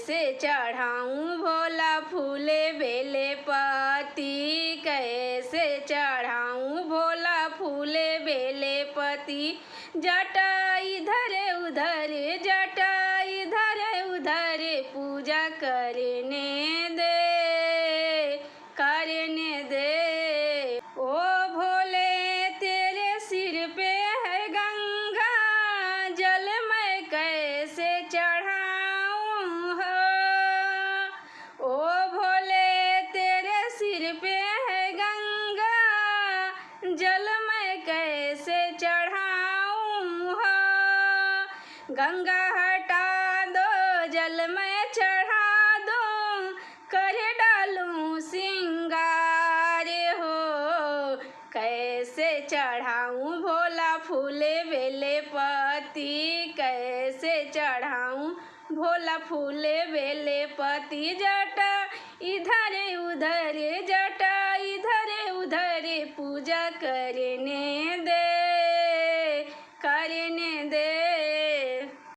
कैसे चढ़ाऊँ भोला फूले बेले पति, कैसे चढ़ाऊँ भोला फूले बेले पति। जटा इधर उधर जटा इधर उधर पूजा करने दे। ओ भोले तेरे सिर पे है गंगा जल, मैं कैसे चढ़ाऊँ हो। ओ भोले तेरे सिर पे है गंगा जल, मैं कैसे चढ़ाऊँ हो। गंगा हटा दो जल मैं चढ़ा दूँ, कर डालूँ सिंगार हो। कैसे चढ़ाऊँ भोला फूले बेले पति, कैसे चढ़ाऊँ भोला फूले बेले पति। जटा इधर उधर जटा इधर उधर पूजा करने दे।